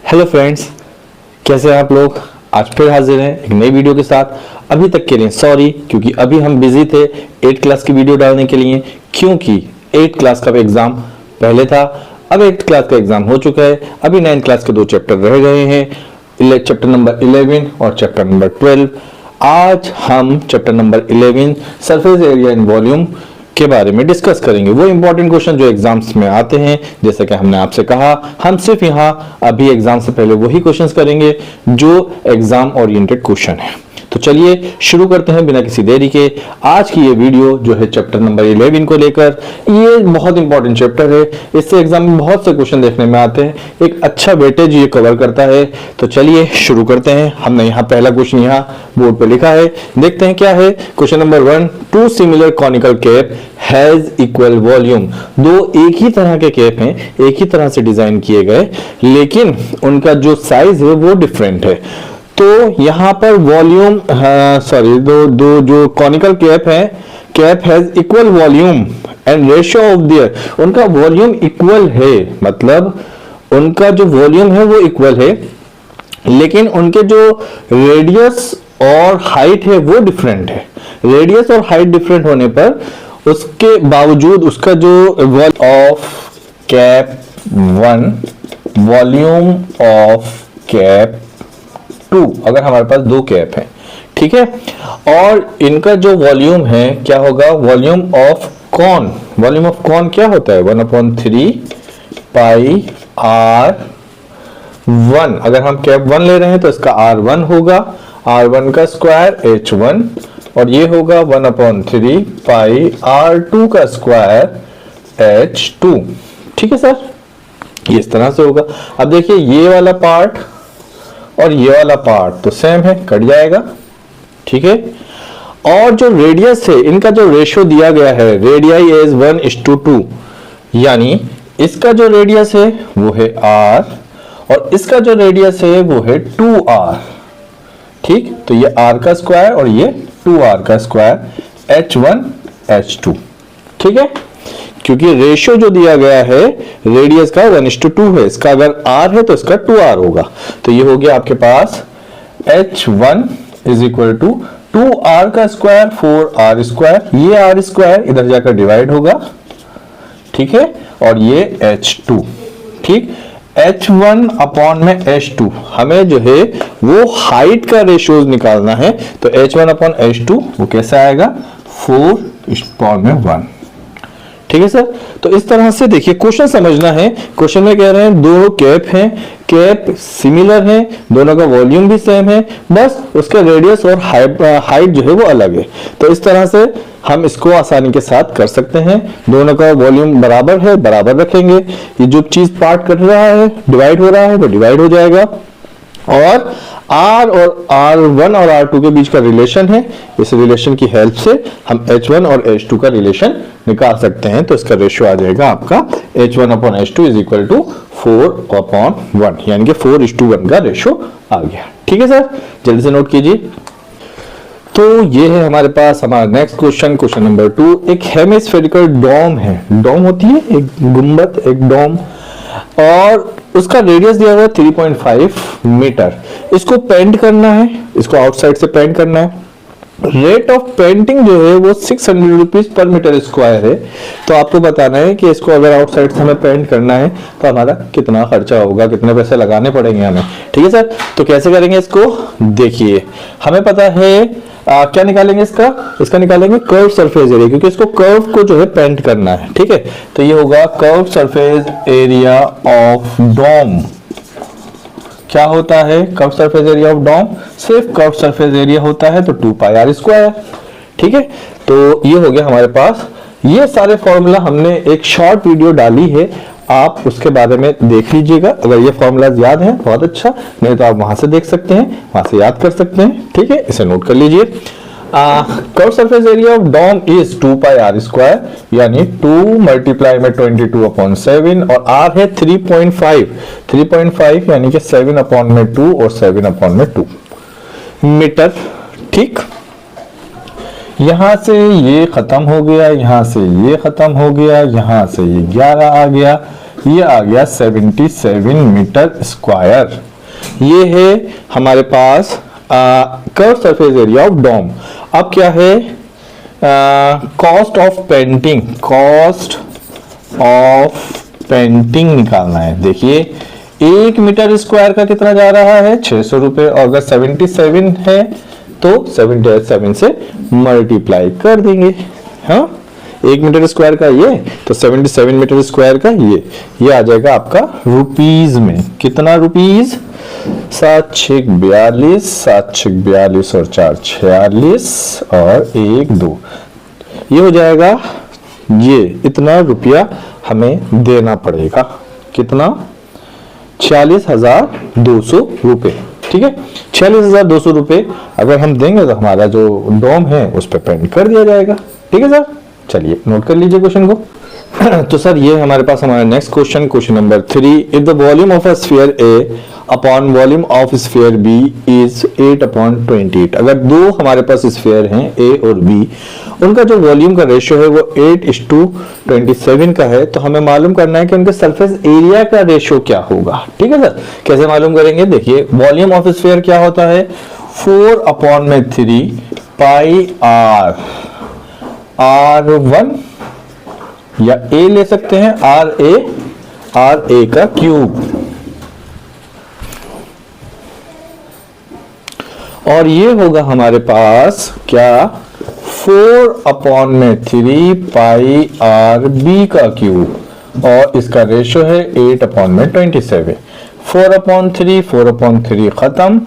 Hello friends, कैसे हैं आप लोग। आज फिर हाजिर हैं एक नई वीडियो के साथ। अभी तक के लिए सॉरी, क्योंकि अभी हम बिजी थे 8 क्लास की वीडियो डालने के लिए, क्योंकि 8 क्लास का एग्जाम पहले था। अब 8 क्लास का एग्जाम हो चुका है। अभी 9 क्लास के 2 चैप्टर रह गए हैं, चैप्टर नंबर 11 और चैप्टर नंबर 12। आज हम chapter number 11 surface area in volume के बारे में डिस्कस करेंगे। वो इंपॉर्टेंट क्वेश्चन जो एग्जाम्स में आते हैं, जैसे कि हमने आपसे कहा, हम सिर्फ यहाँ अभी एग्जाम से पहले वही क्वेश्चंस करेंगे जो एग्जाम ओरिएंटेड क्वेश्चन है। तो चलिए शुरू करते हैं बिना किसी देरी के। आज की ये वीडियो जो है चैप्टर नंबर 11 को लेकर, ये बहुत इंपॉर्टेंट चैप्टर है। इससे एग्जाम में बहुत से क्वेश्चन देखने में आते हैं, एक अच्छा वेटेज ये कवर करता है। तो चलिए शुरू करते हैं। हमने यहाँ पहला क्वेश्चन यहाँ बोर्ड पे लिखा है, देखते हैं क्या है। Question number 1, 2 similar conical cap has equal volume. दो एक ही तरह के कैप हैं, एक ही तरह से डिजाइन किए गए, लेकिन उनका जो साइज है वो डिफरेंट है। तो यहाँ पर वॉल्यूम दो जो कॉनिकल कैप है, cap has equal volume and ratio of their, उनका वॉल्यूम इक्वल है, मतलब उनका जो वॉल्यूम है वो इक्वल है, लेकिन उनके जो रेडियस और हाइट है वो डिफरेंट है। रेडियस और हाइट डिफरेंट होने पर उसके बावजूद उसका जो of cap 1 volume of cap 2, अगर हमारे पास 2 कैप हैं, ठीक है, और इनका जो वॉल्यूम है क्या होगा, volume of cone. Volume of cone क्या होता है, 1/3 पाई r1। अगर हम कैप 1 ले रहे हैं तो इसका r1 होगा, r1 का स्क्वायर h1, और ये होगा 1/3 पाई r2 का स्क्वायर h2। ठीक है सर, ये इस तरह से होगा। अब देखिए ये वाला पार्ट और ये वाला पार्ट तो सेम है, कट जाएगा, ठीक है। और जो रेडियस है, इनका जो रेशियो दिया गया है, रेडियाई इज 1:2, यानी इसका जो रेडियस है वो है r और इसका जो रेडियस है वो है 2r। ठीक, तो ये r का स्क्वायर और ये 2r का स्क्वायर h1 h2। ठीक है, क्योंकि रेशियो जो दिया गया है रेडियस का 1:2 है, इसका अगर r है तो इसका 2r होगा। तो ये हो गया आपके पास h1 is equal to 2r का स्क्वायर 4r स्क्वायर, ये r स्क्वायर इधर जाकर डिवाइड होगा, ठीक है, और ये h2। ठीक, h1 अपॉन में h2, हमें जो है वो हाइट का रेशियो निकालना है। तो h1 अपॉन h2 वो कैसा आएगा, 4:1। ठीक है सर, तो इस तरह से देखिए क्वेश्चन समझना है। क्वेश्चन में कह रहे हैं दो कैप हैं, कैप सिमिलर हैं, दोनों का वॉल्यूम भी सेम है, बस उसका रेडियस और हाइट जो है वो अलग है। तो इस तरह से हम इसको आसानी के साथ कर सकते हैं। दोनों का वॉल्यूम बराबर है, बराबर रखेंगे। ये जो चीज पार्ट कट रहा है, डिवाइड हो रहा है, वो डिवाइड हो जाएगा। और R और R1 और R2 के बीच का रिलेशन है, इस रिलेशन की हेल्प से हम H1 और H2 का रिलेशन निकाल सकते हैं। तो इसका रेशियो आ जाएगा आपका H1 upon H2 is equal to 4/1, यानी कि 4:1 का रेशियो आ गया। ठीक है सर, जल्दी से नोट कीजिए। तो ये है हमारे पास हमारा नेक्स्ट क्वेश्चन, क्वेश्चन नंबर 2। एक हेमिस्फेरिकल डोम है, डोम होती है एक गुंबद, एक डोम, और उसका रेडियस दिया हुआ है 3.5 मीटर। इसको पेंट करना है, इसको आउटसाइड से पेंट करना है। रेट ऑफ पेंटिंग जो है वो 600 रुपीज पर मीटर स्क्वायर है। तो आपको बताना है कि इसको अगर आउटसाइड से हमें पेंट करना है तो हमारा कितना खर्चा होगा, कितने पैसे लगाने पड़ेंगे हमें। ठीक है सर, तो कैसे करेंगे इसको, देखिए हमें पता है क्या निकालेंगे इसका निकालेंगे कर्व सरफेस एरिया, क्योंकि इसको कर्व को जो है पेंट करना है। ठीक है, तो ये होगा curve surface area of dome. क्या होता है curve surface area of dome, सिर्फ कर्व सरफेस एरिया होता है, तो 2 पाई r स्क्वायर। ठीक है, तो ये हो गया हमारे पास। ये सारे फॉर्मूला हमने एक शॉर्ट वीडियो डाली है, आप उसके बारे में देख लीजिएगा। अगर ये फॉर्मूलाज याद हैं बहुत अच्छा, नहीं तो आप वहां से देख सकते हैं, वहां से याद कर सकते हैं। ठीक है, इसे नोट कर लीजिए। Curve surface area of dome is 2 pi r square, यानी 2 मल्टीप्लाई में 22/7, और r है 3.5 यानी कि 7/2 और 7/2 मीटर। ठीक, यहां से ये खत्म हो गया, यहां से ये खत्म हो गया, यहां से ये 11 आ गया, ये आ गया 77 मीटर स्क्वायर। ये है हमारे पास curved surface area of dome. अब क्या है, cost of painting, cost of painting निकालना है। देखिए 1 मीटर स्क्वायर का कितना जा रहा है, 600 रुपए, और अगर 77 है तो 77 से मल्टीप्लाई कर देंगे। हाँ, 1 मीटर स्क्वायर का ये, तो 77 मीटर स्क्वायर का ये आ जाएगा आपका रुपीज में। कितना रुपीज, 7 6 42, 7 6 42 और 4 46 और 1 2, ये हो जाएगा। ये इतना रुपया हमें देना पड़ेगा। कितना, 46,200 रुपए। ठीक है, 46,200 रुपए अगर हम देंगे तो हमारा जो डोम है उस पर पेंट कर दिया जाएगा। ठीक है सर, चलिए नोट कर लीजिए क्वेश्चन को। तो सर ये हमारे पास हमारा next question, question number 3, if the volume of a sphere A upon volume of sphere B is 8/28। अगर दो हमारे पास स्फीयर हैं ए और बी, उनका जो वॉल्यूम का रेशियो है वो 8:27 का है, तो हमें मालूम करना है कि उनके सरफेस एरिया का रेशियो क्या होगा। ठीक है सर, कैसे मालूम करेंगे, देखिए वॉल्यूम ऑफ स्फीयर क्या होता है, 4/3 पाई आर, R1 या ए ले सकते हैं, आर ए का क्यूब, और ये होगा हमारे पास क्या, 4/3 पाई आर बी का क्यूब, और इसका रेशियो है 8/27। 4/3 खत्म,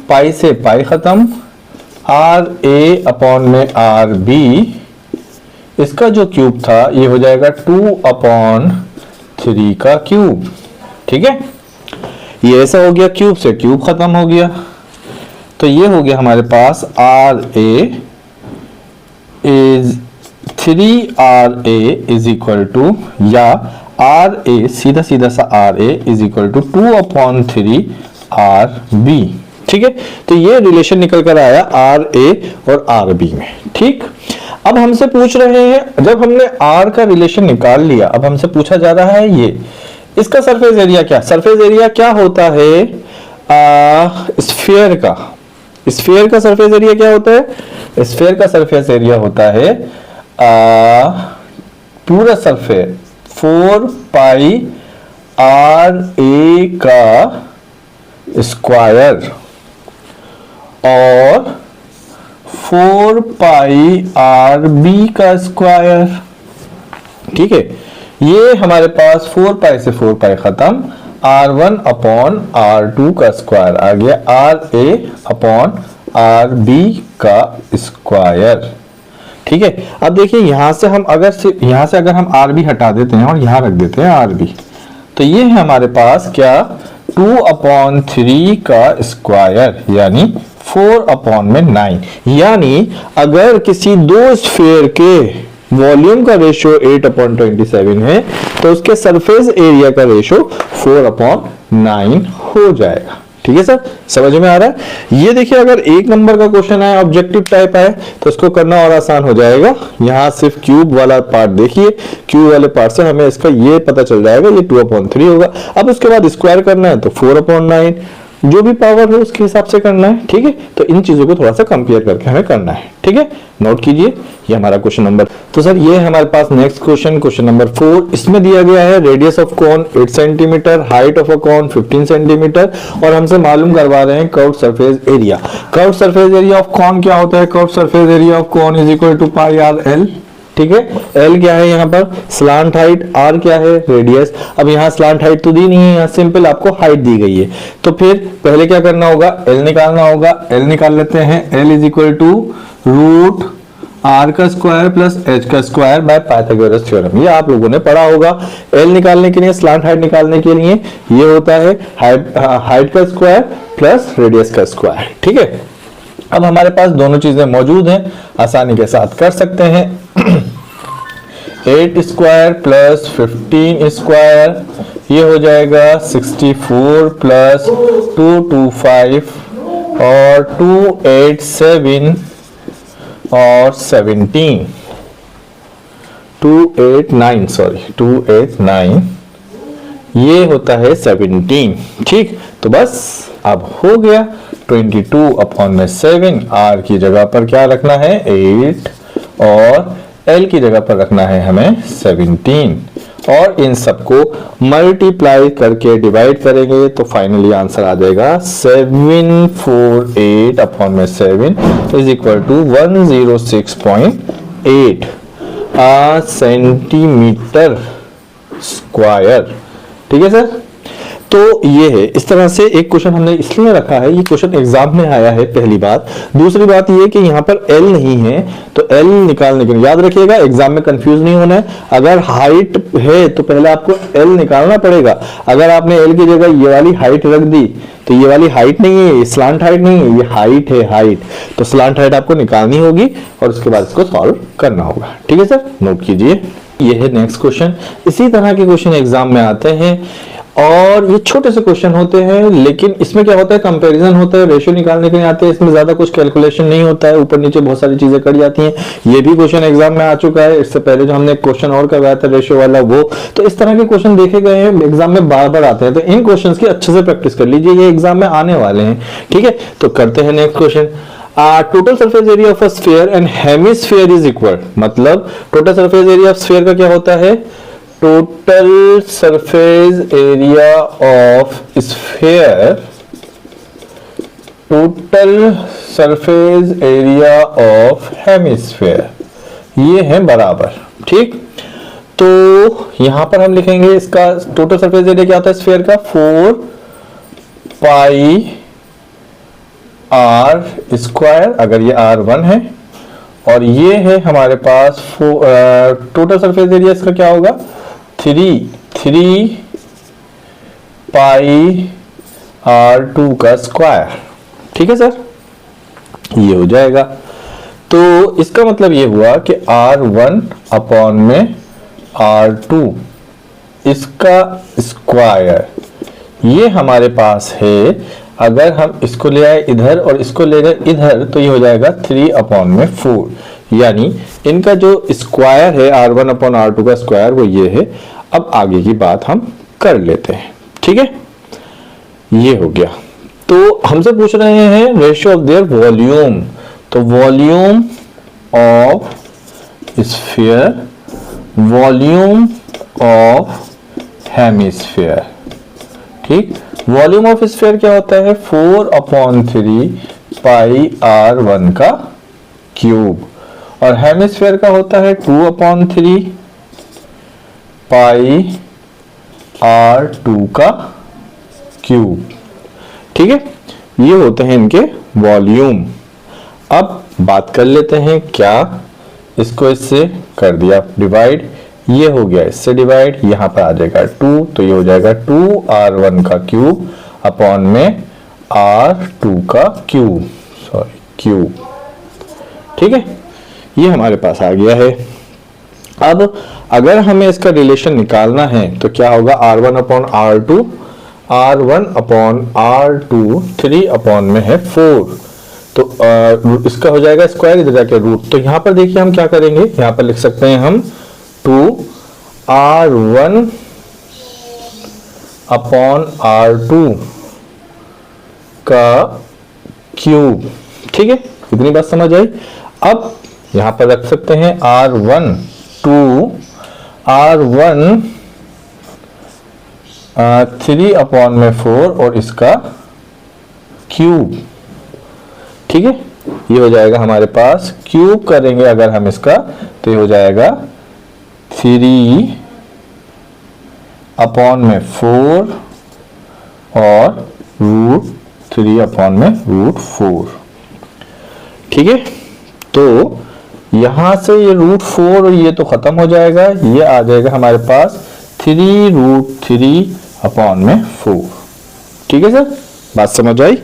पाई से पाई खत्म, आर ए अपॉन में आर बी, इसका जो क्यूब था ये हो जाएगा 2/3 का क्यूब। ठीक है, ये ऐसा हो गया, क्यूब से क्यूब खत्म हो गया, तो ये हो गया हमारे पास R A is 3RA is equal to, या आर ए सीधा सीधा सा R A is equal to 2/3 RB। ठीक है, तो ये रिलेशन निकल कर आया आर ए और आर बी में। ठीक, अब हमसे पूछ रहे हैं, जब हमने आर का रिलेशन निकाल लिया, अब हमसे पूछा जा रहा है ये इसका सरफेस एरिया क्या, सरफेस एरिया क्या होता है स्फीयर का, स्फीयर का सरफेस एरिया क्या होता है, स्फीयर का सरफेस एरिया होता है पूरा सरफेस 4 पाई आर ए का स्क्वायर और 4 पाई आर बी का स्क्वायर। ठीक है, ये हमारे पास 4 पाई से 4 पाई खत्म, R1 अपॉन R2 का स्क्वायर आ गया, R A upon R B का स्क्वायर। ठीक है, अब देखिए यहां से हम अगर हम आर बी हटा देते हैं और यहां रख देते हैं आर बी, तो ये है हमारे पास क्या, 2/3 का स्क्वायर यानी 4/9। यानी अगर किसी दो स्फीयर के वॉल्यूम का रेशियो 8/27 है तो उसके सरफेस एरिया का रेशियो 4/9 हो जाएगा। ठीक है सर, समझ में आ रहा है। ये देखिए अगर एक नंबर का क्वेश्चन है, ऑब्जेक्टिव टाइप है, तो इसको करना और आसान हो जाएगा। यहाँ सिर्फ क्यूब वाला पार्ट देखिए, क्यूब वाले पार्ट से हमें इसका ये पता चल जाएगा, ये 2/3 होगा। अब उसके बाद स्क्वायर करना है तो 4/9, जो भी पावर हो उसके हिसाब से करना है। ठीक है, तो इन चीजों को थोड़ा सा कंपेयर करके हमें करना है। ठीक है, नोट कीजिए, ये हमारा क्वेश्चन नंबर। तो सर ये हमारे पास नेक्स्ट क्वेश्चन, क्वेश्चन नंबर 4, इसमें दिया गया है radius of cone 8 centimetre, height of a cone 15 centimetre, और हमसे मालूम करवा रहे हैं curve surface area. Curve surface area of cone क्या होता है, curve surface area of cone is equal to pi R L. ठीक है, एल क्या है यहाँ पर, स्लांट हाइट, आर क्या है, रेडियस। अब यहाँ स्लांट हाइट तो दी नहीं है, यहाँ सिंपल आपको हाइट दी गई है, तो फिर पहले क्या करना होगा, एल निकालना होगा। एल निकाल लेते हैं, L is equal to root R का स्क्वायर प्लस एच का स्क्वायर बाय पाइथागोरस थ्योरम। ये आप लोगों ने पढ़ा होगा। एल निकालने के लिए, स्लांट हाइट निकालने के लिए ये होता है हाइट का स्क्वायर प्लस रेडियस का स्क्वायर। ठीक है, अब हमारे पास दोनों चीजें मौजूद हैं, आसानी के साथ कर सकते हैं। 8 स्क्वायर प्लस 15 स्क्वायर, ये हो जाएगा 64 प्लस 225 और 287 और 17 289 289 ये होता है 17। ठीक, तो बस अब हो गया 22 अपॉन में 7। आर की जगह पर क्या रखना है 8 और एल की जगह पर रखना है हमें 17 और इन सबको मल्टीप्लाई करके डिवाइड करेंगे तो फाइनली आंसर आ जाएगा 748 अपॉन में 7 is equal to 106.8 centimetre square. ठीक है सर, तो ये है। इस तरह से एक क्वेश्चन हमने इसलिए रखा है, ये क्वेश्चन एग्जाम में आया है, पहली बात। दूसरी बात ये कि यहाँ पर एल नहीं है तो एल निकालने के लिए याद रखिएगा, एग्जाम में कंफ्यूज नहीं होना है। अगर हाइट है तो पहले आपको एल निकालना पड़ेगा। अगर आपने एल की जगह ये वाली हाइट रख दी तो ये वाली हाइट नहीं है, ये स्लांट हाइट नहीं है, ये हाइट है, हाइट। तो स्लांट हाइट आपको निकालनी होगी और उसके बाद इसको सॉल्व करना होगा। ठीक है सर, नोट कीजिए। ये है नेक्स्ट क्वेश्चन। इसी तरह के क्वेश्चन एग्जाम में आते हैं और ये छोटे से क्वेश्चन होते हैं, लेकिन इसमें क्या होता है कंपैरिजन होता है, रेशियो निकालने के लिए आते हैं। इसमें ज्यादा कुछ कैलकुलेशन नहीं होता है, ऊपर नीचे बहुत सारी चीजें कर जाती हैं। ये भी क्वेश्चन एग्जाम में आ चुका है, इससे पहले जो हमने क्वेश्चन और करवाया था रेशियो वाला वो। तो इस तरह के क्वेश्चन देखे गए हैं, एग्जाम में बार बार आते हैं, तो इन क्वेश्चन की अच्छे से प्रैक्टिस कर लीजिए, ये एग्जाम में आने वाले हैं। ठीक है, तो करते हैं next question. Total surface area of a sphere and hemisphere is equal, मतलब total surface area of sphere का क्या होता है, total surface area of sphere, total surface area of hemisphere, ये है बराबर। ठीक, तो यहां पर हम लिखेंगे इसका टोटल सरफेस एरिया क्या होता है स्फीयर का, 4 पाई आर स्क्वायर, अगर ये R1 है, और ये है हमारे पास टोटल सरफेस एरिया इसका क्या होगा 3 पाई R2 का स्क्वायर। ठीक है सर, ये हो जाएगा। तो इसका मतलब ये हुआ कि R1 अपॉन में R2 इसका स्क्वायर, ये हमारे पास है। अगर हम इसको ले आए इधर और इसको ले गए इधर तो ये हो जाएगा 3 अपॉन में 4, यानी इनका जो स्क्वायर है R1 अपॉन R2 का स्क्वायर वो ये है। अब आगे की बात हम कर लेते हैं। ठीक है, ये हो गया। तो हमसे पूछ रहे हैं रेशियो ऑफ देयर वॉल्यूम, तो volume of sphere, volume of hemisphere. ठीक, वॉल्यूम ऑफ स्फीयर क्या होता है 4/3 पाई R1 का क्यूब, और हेमिस्फीयर का होता है 2/3 पाई R2 का क्यूब। ठीक है, ये होते हैं इनके वॉल्यूम। अब बात कर लेते हैं क्या, इसको इससे कर दिया डिवाइड, ये हो गया इससे डिवाइड, यहां पर आ जाएगा 2, तो ये हो जाएगा 2R1 का क्यूब अपॉन में R2 का क्यूब, सॉरी क्यूब। ठीक है, ये हमारे पास आ गया है। अब अगर हमें इसका रिलेशन निकालना है तो क्या होगा, R1 upon R2, R1 upon R2 3 upon में है 4, तो इसका हो जाएगा स्क्वायर, इधर जाके रूट। तो यहां पर देखिए हम क्या करेंगे, यहां पर लिख सकते हैं हम 2R1 अपॉन R2 का क्यूब। ठीक है, इतनी बात समझ आई। अब यहां पर रख सकते हैं R1 3 अपॉन में 4 और इसका क्यूब। ठीक है, ये हो जाएगा हमारे पास, क्यूब करेंगे अगर हम इसका तो ये हो जाएगा 3 अपॉन में 4 और रूट 3 अपॉन में रूट 4। ठीक है, तो यहां से ये रूट 4 और ये तो खत्म हो जाएगा, ये आ जाएगा हमारे पास 3√3 अपॉन में 4। ठीक है सर, बात समझ आई।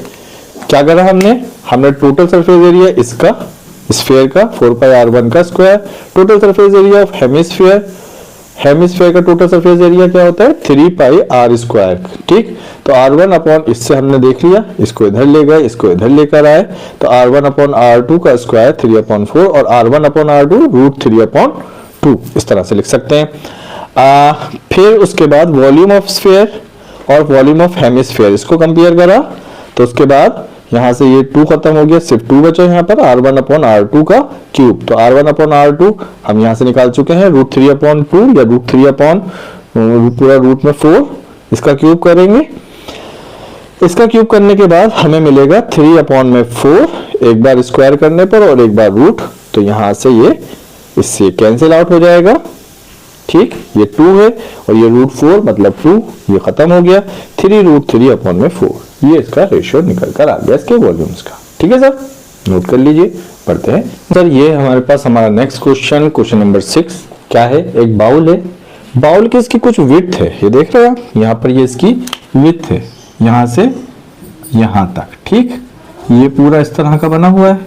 क्या करा हमने टोटल सरफेस एरिया इसका स्फीयर का 4 पाई R1 का square, total surface area of hemisphere, hemisphere का टोटल सरफेस एरिया क्या होता है 3 पाई R स्क्वायर। ठीक, तो R1 अपॉन, इससे हमने देख लिया, इसको इधर ले गए, इसको इधर लेकर आए, तो R1 अपॉन R2 का स्क्वायर 3/4 और R1 अपॉन R2 √3/2, इस तरह से लिख सकते हैं। फिर उसके बाद वॉल्यूम ऑफ स्फीयर और वॉल्यूम ऑफ हेमिस्फीयर इसको कंपेयर करा, तो उसके बाद यहां से ये 2 खत्म हो गया, सिर्फ 2 बचा यहाँ पर, r1/r2 का क्यूब। तो r1/r2 हम यहां से निकाल चुके हैं, √3/2 या पूरा रूट में 4, इसका क्यूब करेंगे। इसका क्यूब करने के बाद हमें मिलेगा 3/4, एक बार स्क्वायर करने पर और एक बार रूट, तो यहां से ये इससे कैंसिल आउट हो जाएगा। ठीक, ये 2 है और ये √4 मतलब 2, ये खत्म हो गया। 3√3/4, ये इसका रेशियो निकल कर आ गया इसके वॉल्यूम्स का। ठीक है सर, नोट कर लीजिए, पढ़ते हैं सर। ये हमारे पास हमारा नेक्स्ट क्वेश्चन नंबर 6 क्या है, एक बाउल है, बाउल की इसकी कुछ विड्थ है, ये देख रहे हैं आप, यहाँ पर ये इसकी विड्थ है, यहाँ से यहाँ तक। ठीक, ये पूरा इस तरह का बना हुआ है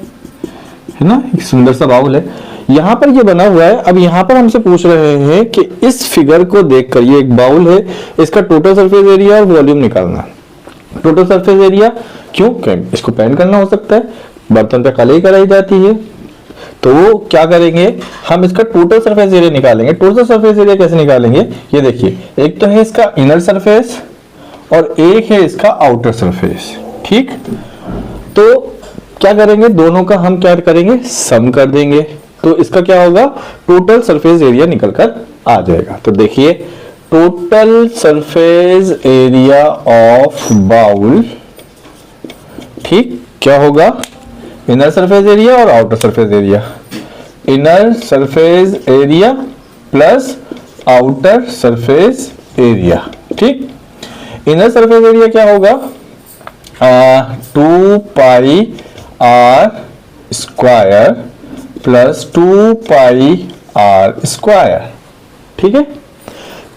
ना, एक सुंदर सा बाउल है, यहां पर ये बना हुआ है। अब यहां पर हमसे पूछ रहे हैं कि इस फिगर को देखकर, ये एक बाउल है, इसका टोटल सरफेस एरिया और वॉल्यूम निकालना। टोटल सरफेस एरिया क्यों, इसको पेंट करना हो सकता है, बर्तन पे कलई कराई जाती है, तो क्या करेंगे हम, इसका टोटल सरफेस एरिया निकालेंगे। टोटल सरफेस एरिया कैसे निकालेंगे, ये देखिए, एक तो है इसका इनर सरफेस और एक है इसका आउटर सरफेस। ठीक, तो क्या करेंगे, दोनों का हम क्या करेंगे, सम कर देंगे, तो इसका क्या होगा, टोटल सरफेस एरिया निकलकर आ जाएगा। तो देखिए, total surface area of bowl, ठीक, क्या होगा, इनर सरफेस एरिया और outer surface area, inner surface area plus outer surface area. ठीक, इनर सरफेस एरिया क्या होगा, 2 pi r square plus 2 pi r square. ठीक है,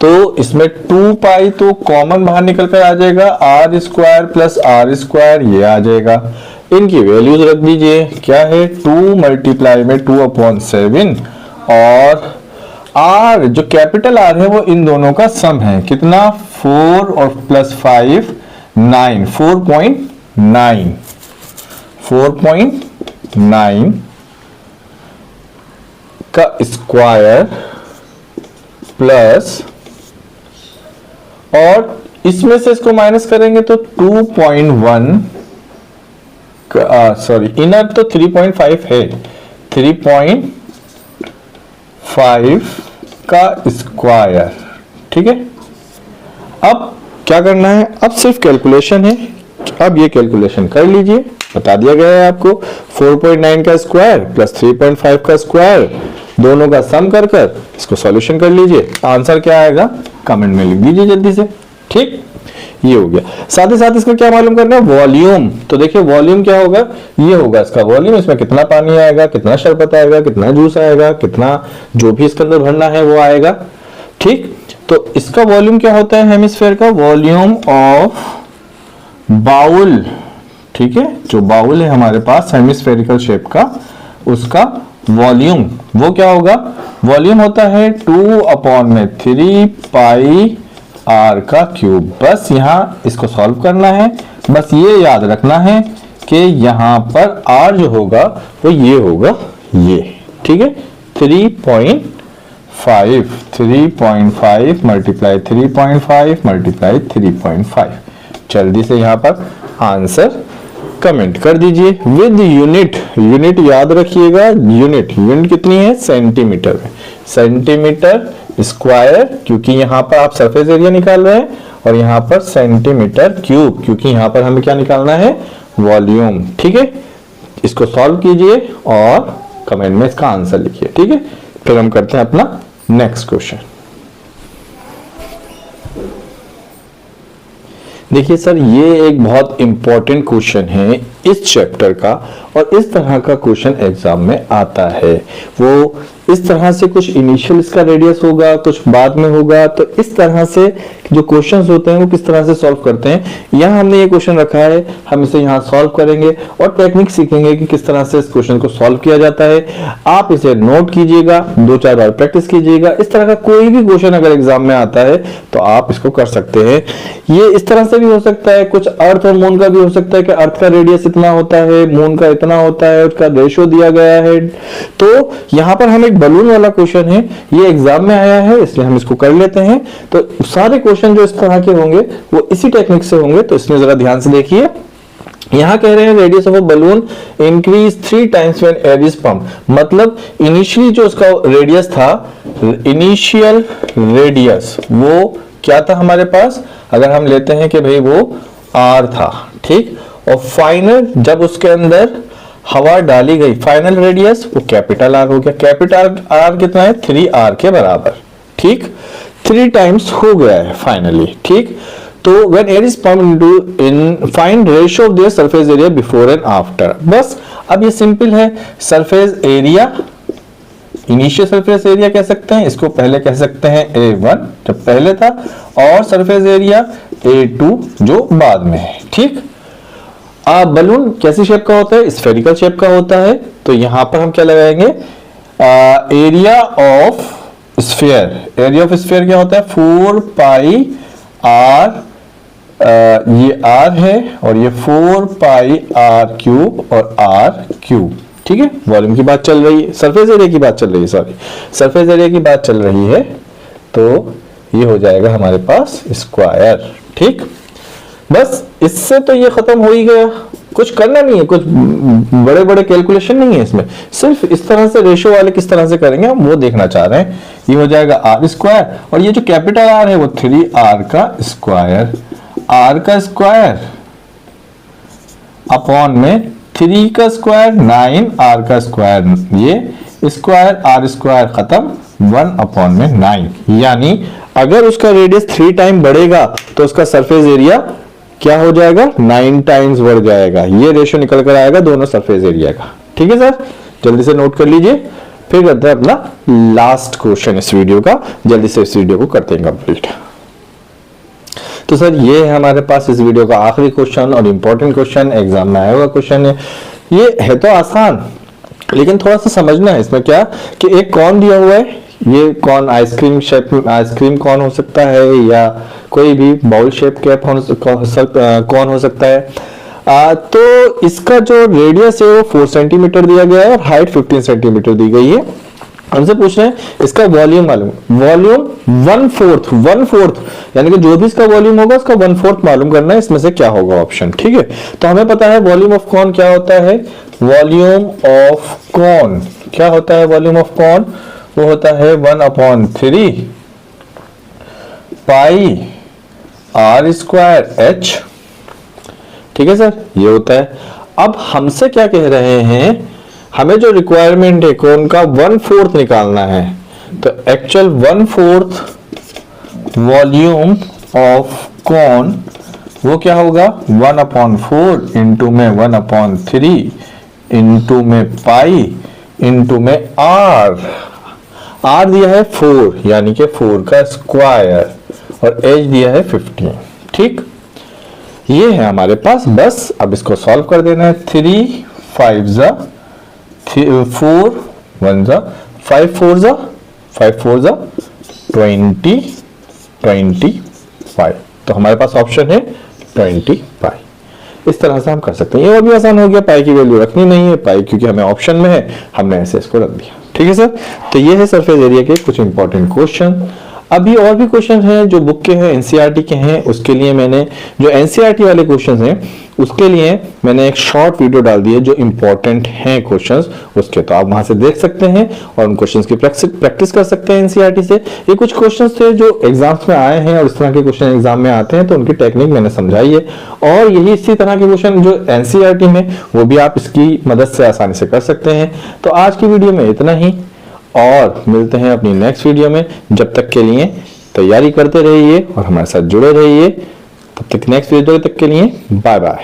तो इसमें 2 पाई तो कॉमन बाहर निकल कर आ जाएगा, r square plus r square ये आ जाएगा। इनकी वैल्यूज रख दीजिए, क्या है, 2 मल्टीप्लाई में 2/7 और r जो कैपिटल R है वो इन दोनों का सम है, कितना, 4 और प्लस 5 9, 4.9 का स्क्वायर प्लस, और इसमें से इसको माइनस करेंगे तो 2.1, सॉरी इनर तो 3.5 है, 3.5 का स्क्वायर। ठीक है, अब क्या करना है, अब सिर्फ कैलकुलेशन है, अब ये कैलकुलेशन कर लीजिए, बता दिया गया है आपको, 4.9 का स्क्वायर प्लस 3.5 का स्क्वायर, दोनों का सम कर इसको सॉल्यूशन कर लीजिए, आंसर क्या आएगा कमेंट में लिख दीजिए जल्दी से। ठीक, ये हो गया। साथ ही साथ इसका क्या मालूम करना है, वॉल्यूम। तो देखिए वॉल्यूम क्या होगा, ये होगा इसका वॉल्यूम, इसमें कितना पानी आएगा, कितना शरबत आएगा, कितना जूस आएगा, कितना जो भी इसके अंदर भरना है वो आएगा। ठीक, तो इसका वॉल्यूम क्या होता है, हेमिस्फीयर का वॉल्यूम ऑफ बाउल। ठीक है, जो बाउल है हमारे पास हेमिस्फेरिकल शेप का, उसका वॉल्यूम वो क्या होगा, वॉल्यूम होता है 2/3 पाई r का क्यूब। बस यहां इसको सॉल्व करना है, बस ये याद रखना है कि यहां पर r जो होगा वो ये होगा, ये। ठीक है, 3.5 मल्टीप्लाई 3.5 मल्टीप्लाई 3.5। जल्दी से यहां पर आंसर कमेंट कर दीजिए विद यूनिट। यूनिट याद रखिएगा, यूनिट कितनी है, सेंटीमीटर में, सेंटीमीटर स्क्वायर, क्योंकि यहां पर आप सरफेस एरिया निकाल रहे हैं, और यहां पर सेंटीमीटर क्यूब, क्योंकि यहां पर हमें क्या निकालना है, वॉल्यूम। ठीक है, इसको सॉल्व कीजिए और कमेंट में इसका आंसर लिखिए। ठीक है, फिर हम करते हैं अपना नेक्स्ट क्वेश्चन। देखिए सर, ये एक बहुत इंपॉर्टेंट क्वेश्चन है इस चैप्टर का, और इस तरह का क्वेश्चन एग्जाम में आता है। वो इस तरह से कुछ इनिशियल इसका रेडियस होगा, कुछ बाद में होगा, तो इस तरह से जो क्वेश्चंस होते हैं वो किस तरह से सॉल्व करते हैं। यहाँ हमने ये क्वेश्चन रखा है, हम इसे यहाँ सॉल्व करेंगे और टेक्निक सीखेंगे कि किस तरह से इस क्वेश्चन को सॉल्व किया जाता है। आप इसे नोट कीजिएगा, 2-4 बार प्रैक्टिस कीजिएगा। इस तरह का कोई भी क्वेश्चन अगर एग्जाम में आता है तो आप इसको कर सकते हैं। ये इस तरह से भी हो सकता है, कुछ अर्थ और मून का भी हो सकता है कि अर्थ का रेडियस इतना होता है, मून का इतना होता है, उसका रेशियो दिया गया है। तो यहाँ पर हम एक बलून वाला क्वेश्चन है, ये एग्जाम में आया है इसलिए हम इसको कर लेते हैं। तो सारे क्वेश्चन जो इस तरह के होंगे वो इसी टेक्निक से होंगे, तो इसमें जरा ध्यान से देखिए। यहां कह रहे हैं radius of a balloon increase 3 times when air is pump, मतलब इनिशियली जो उसका रेडियस था, इनिशियल रेडियस वो क्या था हमारे पास, अगर हम लेते हैं कि भाई वो r था, ठीक, और फाइनल जब उसके अंदर हवा डाली गई, फाइनल रेडियस वो कैपिटल R हो गया। कैपिटल R कितना है, 3r के बराबर, ठीक, 3 टाइम्स हो गया है फाइनली, ठीक। तो when air is pumped into in find ratio of their surface area before and after, बस अब ये सिंपल है। Surface area, initial surface area कह सकते हैं इसको, पहले कह सकते हैं A1 जब पहले था, और सरफेस एरिया A2 जो बाद में है, ठीक। बलून कैसी शेप का होता है, स्फेरिकल शेप का होता है, तो यहां पर हम क्या लगाएंगे, area of sphere, area of sphere क्या होता है 4 पाई r, ये r है और ये 4 पाई r क्यूब और r क्यूब, ठीक है। वॉल्यूम की बात चल रही है, सरफेस एरिया की बात चल रही है, सॉरी सरफेस एरिया की बात चल रही है, तो ये हो जाएगा हमारे पास स्क्वायर, ठीक। बस इससे तो ये खत्म हो ही गया, कुछ करना नहीं है, कुछ बड़े बड़े कैलकुलेशन नहीं है इसमें, सिर्फ इस तरह से रेशो वाले किस तरह से करेंगे हम वो देखना चाह रहे हैं। ये हो जाएगा r स्क्वायर, और ये जो कैपिटल R है वो 3r का स्क्वायर, r का स्क्वायर अपॉन में 3 का स्क्वायर 9r का स्क्वायर, ये स्क्वायर r स्क्वायर खत्म 1 अपॉन में 9, यानी अगर उसका रेडियस 3 टाइम बढ़ेगा तो उसका सरफेस एरिया क्या हो जाएगा, 9 टाइम्स बढ़ जाएगा। ये रेशियो निकल कर आएगा दोनों सरफेस एरिया का, ठीक है सर, जल्दी से नोट कर लीजिए। फिर करते हैं अपना लास्ट क्वेश्चन इस वीडियो का, जल्दी से इस वीडियो को करते हैं कंप्लीट। तो सर ये है हमारे पास इस वीडियो का आखिरी क्वेश्चन और इंपॉर्टेंट क्वेश्चन, एग्जाम में आया हुआ क्वेश्चन है। ये है तो आसान, लेकिन थोड़ा सा समझना है इसमें क्या कि एक कौन दिया हुआ है, ये कौन आइसक्रीम शेप, आइसक्रीम कौन हो सकता है, या कोई भी बाउल शेप कैप कौन हो सकता है। तो इसका जो रेडियस है वो 4 सेंटीमीटर दिया गया है और हाइट 15 सेंटीमीटर दी गई है। हमसे पूछ रहे हैं इसका वॉल्यूम मालूम, वॉल्यूम 1/4 यानी कि जो भी इसका वॉल्यूम होगा उसका 1/4 मालूम करना है, इसमें से क्या होगा ऑप्शन, ठीक है। तो हमें पता है वॉल्यूम ऑफ कॉन क्या होता है, वॉल्यूम ऑफ कॉन क्या होता है, वॉल्यूम ऑफ कॉन वो होता है 1/3 पाई r स्क्वायर h, ठीक है सर, ये होता है। अब हमसे क्या कह रहे हैं, हमें जो रिक्वायरमेंट है कौन का 1/4 निकालना है, तो एक्चुअल 1/4 वॉल्यूम ऑफ कॉन वो क्या होगा 1/4 इंटू में 1/3 इंटू में पाई इंटू में r दिया है 4 यानी कि 4 का स्क्वायर और h दिया है 15, ठीक। ये है हमारे पास, बस अब इसको सॉल्व कर देना है। 3 5 जा 4 1 जा 5 4 जा 20 25, तो हमारे पास ऑप्शन है 25। इस तरह से हम कर सकते हैं। ये और भी आसान हो गया, पाई की वैल्यू रखनी नहीं है, पाई क्योंकि हमें ऑप्शन में है, हमने ऐसे इसको रख दिया, ठीक है सर। तो ये है सरफेस एरिया के कुछ इंपॉर्टेंट क्वेश्चन। अभी और भी क्वेश्चन हैं जो बुक के हैं, एनसीईआरटी के हैं, उसके लिए मैंने जो एनसीईआरटी वाले क्वेश्चंस हैं उसके लिए मैंने एक शॉर्ट वीडियो डाल दी है जो इंपॉर्टेंट हैं क्वेश्चंस उसके, तो आप वहां से देख सकते हैं और उन क्वेश्चंस की प्रैक्टिस कर सकते हैं एनसीईआरटी से। ये कुछ क्वेश्चंस थे जो एग्जाम्स में आए हैं और इस तरह के क्वेश्चन एग्जाम में आते हैं, तो उनकी टेक्निक मैंने समझाई है, और यही इसी तरह के क्वेश्चन जो एनसीईआरटी में वो भी आप इसकी मदद से आसानी से कर सकते हैं। तो आज की वीडियो में इतना ही, और मिलते हैं अपनी नेक्स्ट वीडियो में। जब तक के लिए तैयारी करते रहिए और हमारे साथ जुड़े रहिए, तब तक नेक्स्ट वीडियो तक के लिए बाय बाय।